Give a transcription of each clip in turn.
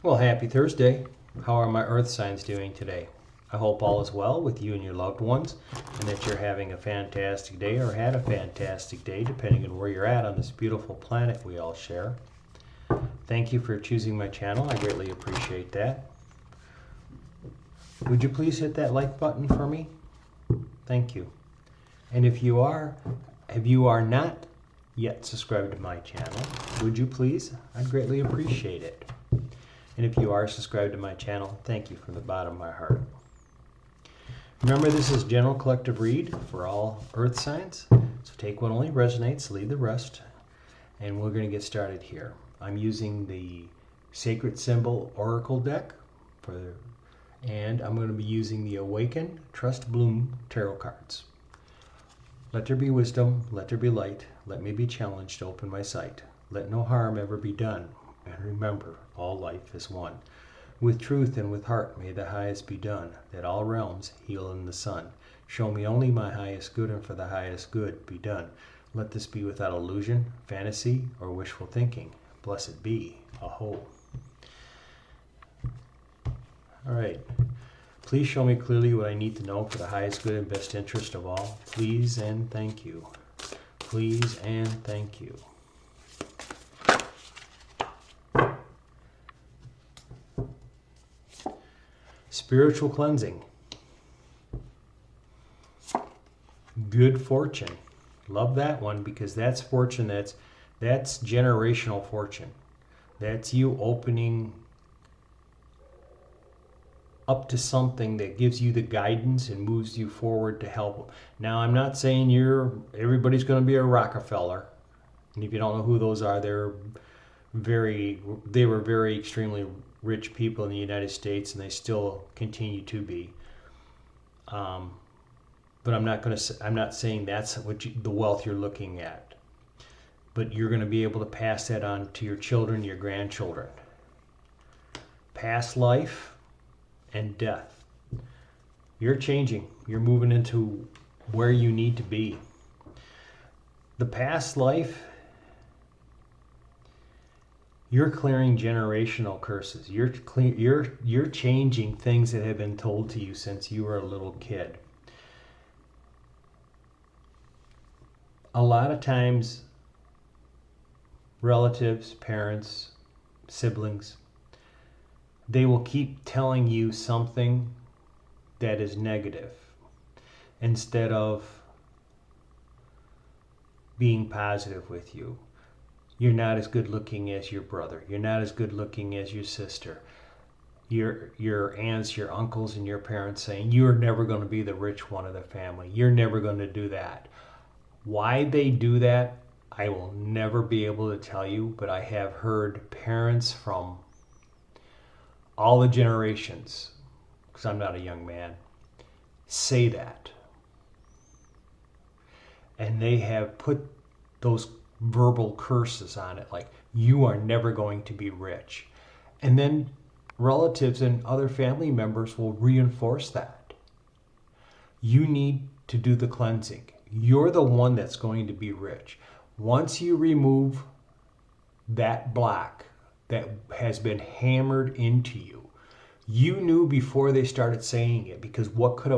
Well, happy Thursday. How are my earth signs doing today? I hope all is well with you and your loved ones, and that you're having a fantastic day or had a fantastic day, depending on where you're at on this beautiful planet we all share. Thank you for choosing my channel. I greatly appreciate that. Would you please hit that like button for me? Thank you. And if you are not yet subscribed to my channel, would you please? I'd greatly appreciate it. And if you are subscribed to my channel, thank you from the bottom of my heart. Remember, this is general collective read for all earth signs. So take what only resonates, leave the rest. And we're going to get started here. I'm using the Sacred Symbol Oracle deck, and I'm going to be using the Awaken, Trust, Bloom tarot cards. Let there be wisdom, let there be light, let me be challenged to open my sight. Let no harm ever be done, and remember, all life is one. With truth and with heart may the highest be done, that all realms heal in the sun. Show me only my highest good, and for the highest good be done. Let this be without illusion, fantasy, or wishful thinking. Blessed be. Aho. All right. Please show me clearly what I need to know for the highest good and best interest of all. Please and thank you. Please and thank you. Spiritual cleansing. Good fortune. Love that one, because that's fortune. That's generational fortune. That's you opening up to something that gives you the guidance and moves you forward to help. Now, I'm not saying everybody's going to be a Rockefeller. And if you don't know who those are, they were very extremely rich people in the United States, and they still continue to be. But I'm not saying that's the wealth you're looking at. But you're going to be able to pass that on to your children, your grandchildren. Past life and death. You're changing. You're moving into where you need to be. The past life, you're clearing generational curses. You're changing things that have been told to you since you were a little kid. A lot of times, relatives, parents, siblings, they will keep telling you something that is negative instead of being positive with you. You're not as good looking as your brother. You're not as good looking as your sister. Your aunts, your uncles, and your parents saying, you're never going to be the rich one of the family. You're never going to do that. Why they do that, I will never be able to tell you, but I have heard parents from all the generations, because I'm not a young man, say that. And they have put those verbal curses on it, like, you are never going to be rich. And then relatives and other family members will reinforce that. You need to do the cleansing. You're the one that's going to be rich. Once you remove that block that has been hammered into you, you knew before they started saying it, because what could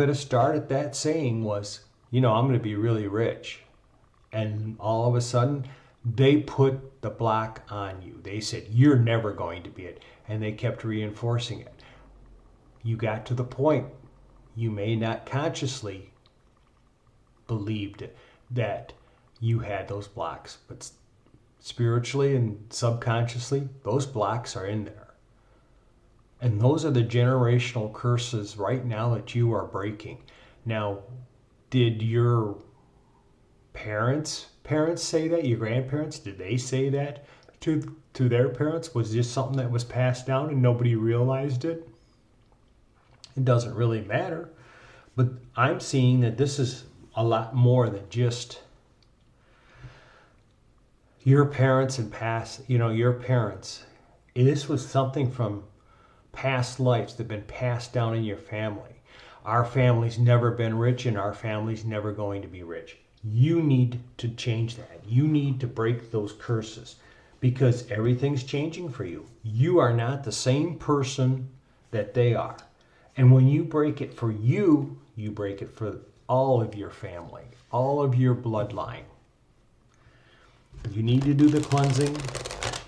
have started that saying was, I'm going to be really rich. And all of a sudden, they put the block on you. They said, you're never going to be it. And they kept reinforcing it. You got to the point, you may not consciously believed that you had those blocks, but spiritually and subconsciously, those blocks are in there. And those are the generational curses right now that you are breaking. Now, did your parents say that? Your grandparents, did they say that to their parents? Was this something that was passed down and nobody realized it? It doesn't really matter. But I'm seeing that this is a lot more than just your parents and past, your parents. This was something from past lives that have been passed down in your family. Our family's never been rich, and our family's never going to be rich. You need to change that. You need to break those curses, because everything's changing for you. You are not the same person that they are. And when you break it for you, you break it for all of your family, all of your bloodline. You need to do the cleansing.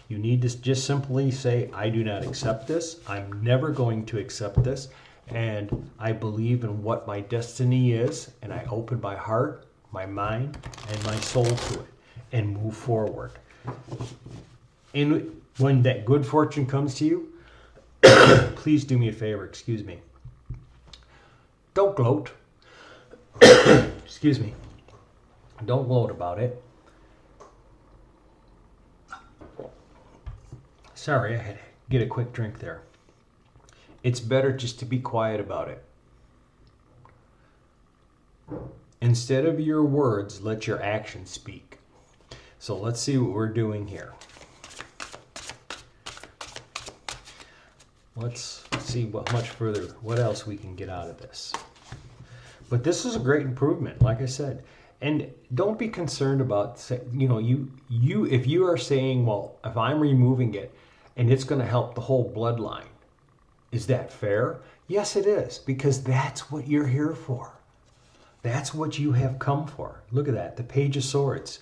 You need to just simply say, I do not accept this. I'm never going to accept this. And I believe in what my destiny is. And I open my heart, my mind, and my soul to it and move forward. And when that good fortune comes to you, please do me a favor, excuse me. Don't gloat. Excuse me. Don't gloat about it. Sorry, I had to get a quick drink there. It's better just to be quiet about it. Instead of your words, let your actions speak. So let's see what we're doing here. Let's see what else we can get out of this. But this is a great improvement, like I said. And don't be concerned about, if you are saying, well, if I'm removing it and it's going to help the whole bloodline, is that fair? Yes, it is, because that's what you're here for. That's what you have come for. Look at that, the Page of Swords.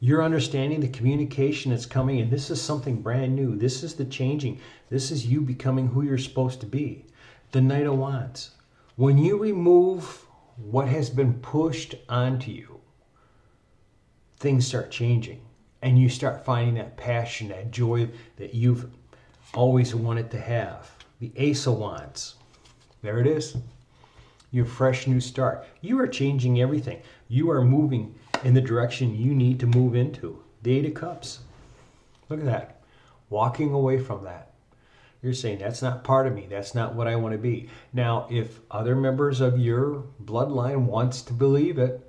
You're understanding the communication that's coming, and this is something brand new. This is the changing. This is you becoming who you're supposed to be. The Knight of Wands. When you remove what has been pushed onto you, things start changing. And you start finding that passion, that joy that you've always wanted to have. The Ace of Wands. There it is. Your fresh new start. You are changing everything. You are moving in the direction you need to move into. The Eight of Cups. Look at that. Walking away from that. You're saying, that's not part of me. That's not what I want to be. Now, if other members of your bloodline wants to believe it,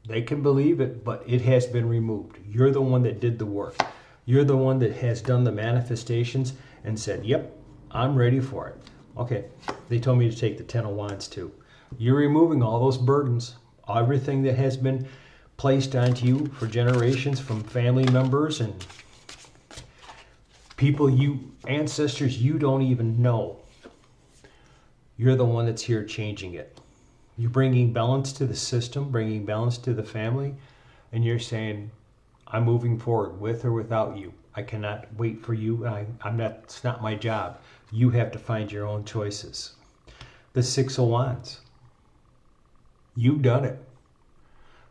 they can believe it, but it has been removed. You're the one that did the work. You're the one that has done the manifestations and said, yep, I'm ready for it. Okay, they told me to take the Ten of Wands too. You're removing all those burdens, everything that has been placed onto you for generations from family members and people ancestors you don't even know. You're the one that's here changing it. You're bringing balance to the system, bringing balance to the family, and you're saying, I'm moving forward with or without you. I cannot wait for you. It's not my job. You have to find your own choices. The Six of Wands. You've done it.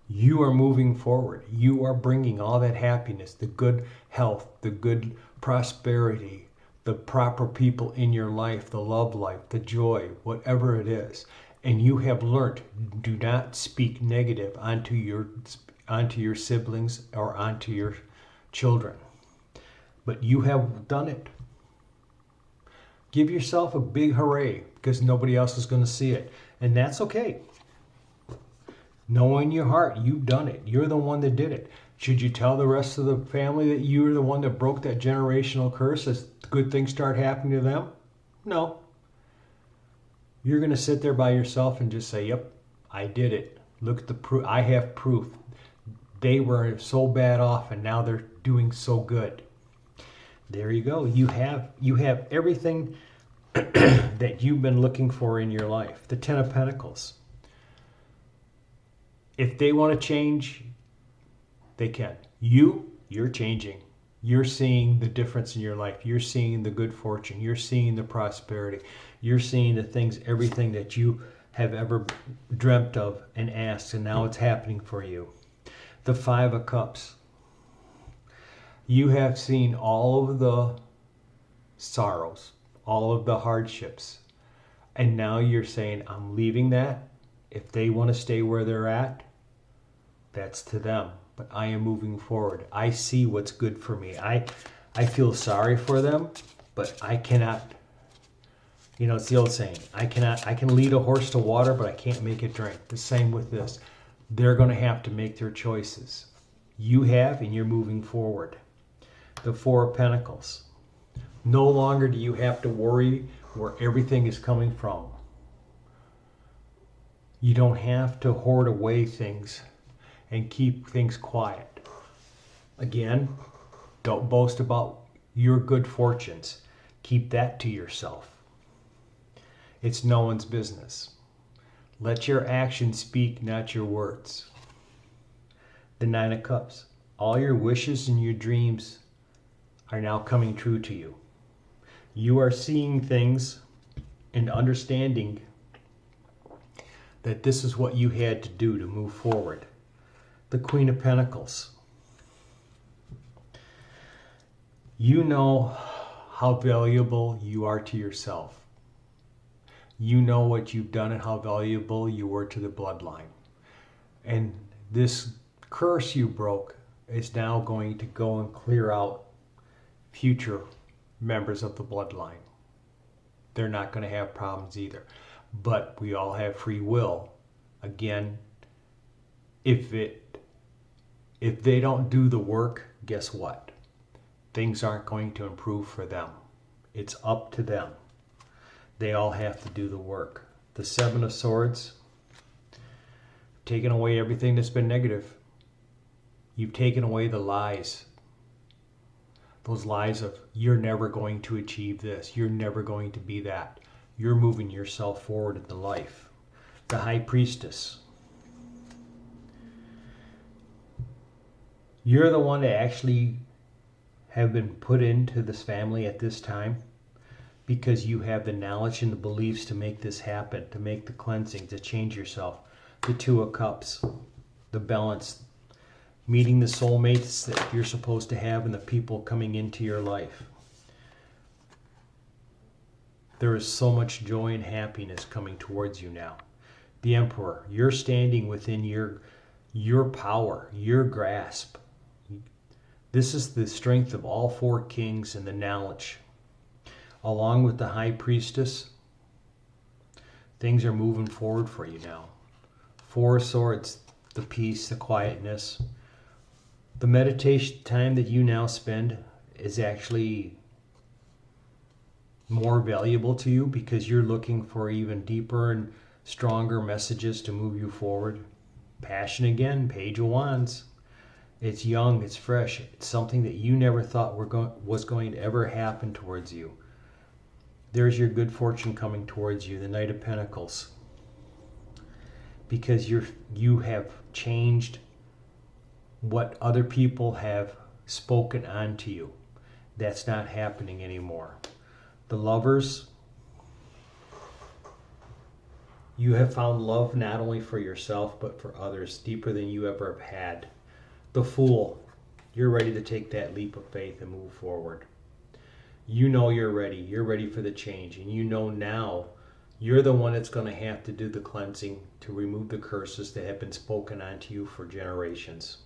You are moving forward. You are bringing all that happiness, the good health, the good prosperity, the proper people in your life, the love life, the joy, whatever it is. And you have learned, do not speak negative onto your siblings or onto your children. But you have done it. Give yourself a big hooray, because nobody else is going to see it. And that's okay. Know in your heart, you've done it. You're the one that did it. Should you tell the rest of the family that you were the one that broke that generational curse as good things start happening to them? No. You're going to sit there by yourself and just say, yep, I did it. Look at the proof. I have proof. They were so bad off and now they're doing so good. There you go. You have everything that you've been looking for in your life. The Ten of Pentacles. If they want to change, they can. You're changing. You're seeing the difference in your life. You're seeing the good fortune. You're seeing the prosperity. You're seeing the things, everything that you have ever dreamt of and asked, and now it's happening for you. The Five of Cups. You have seen all of the sorrows, all of the hardships, and now you're saying, I'm leaving that. If they want to stay where they're at, that's to them. But I am moving forward. I see what's good for me. I feel sorry for them, but I cannot, it's the old saying, I can lead a horse to water, but I can't make it drink. The same with this. They're going to have to make their choices. You have, and you're moving forward. The Four of Pentacles. No longer do you have to worry where everything is coming from. You don't have to hoard away things and keep things quiet. Again, Don't boast about your good fortunes. Keep that to yourself. It's no one's business. Let your actions speak, not your words. The Nine of Cups. All your wishes and your dreams are now coming true to you. You are seeing things and understanding that this is what you had to do to move forward. The Queen of Pentacles. You know how valuable you are to yourself. You know what you've done and how valuable you were to the bloodline. And this curse you broke is now going to go and clear out future members of the bloodline. They're not going to have problems either. But we all have free will. Again, if they don't do the work, guess what? Things aren't going to improve for them. It's up to them. They all have to do the work. The Seven of Swords, taking away everything that's been negative. You've taken away the lies. Those lies of, you're never going to achieve this. You're never going to be that. You're moving yourself forward in the life. The High Priestess. You're the one that actually have been put into this family at this time because you have the knowledge and the beliefs to make this happen, to make the cleansing, to change yourself. The Two of Cups. The balance. Meeting the soulmates that you're supposed to have and the people coming into your life. There is so much joy and happiness coming towards you now. The Emperor, you're standing within your power, your grasp. This is the strength of all four kings and the knowledge. Along with the High Priestess, things are moving forward for you now. Four of Swords, the peace, the quietness. The meditation time that you now spend is actually more valuable to you because you're looking for even deeper and stronger messages to move you forward. Passion again, Page of Wands. It's young, it's fresh. It's something that you never thought was going to ever happen towards you. There's your good fortune coming towards you, the Knight of Pentacles. Because you have changed what other people have spoken onto you. That's not happening anymore. The Lovers, you have found love not only for yourself but for others, deeper than you ever have had. The Fool, you're ready to take that leap of faith and move forward. You know you're ready for the change, and you know now you're the one that's going to have to do the cleansing to remove the curses that have been spoken onto you for generations.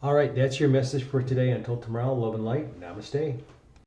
All right, that's your message for today. Until tomorrow, love and light. Namaste.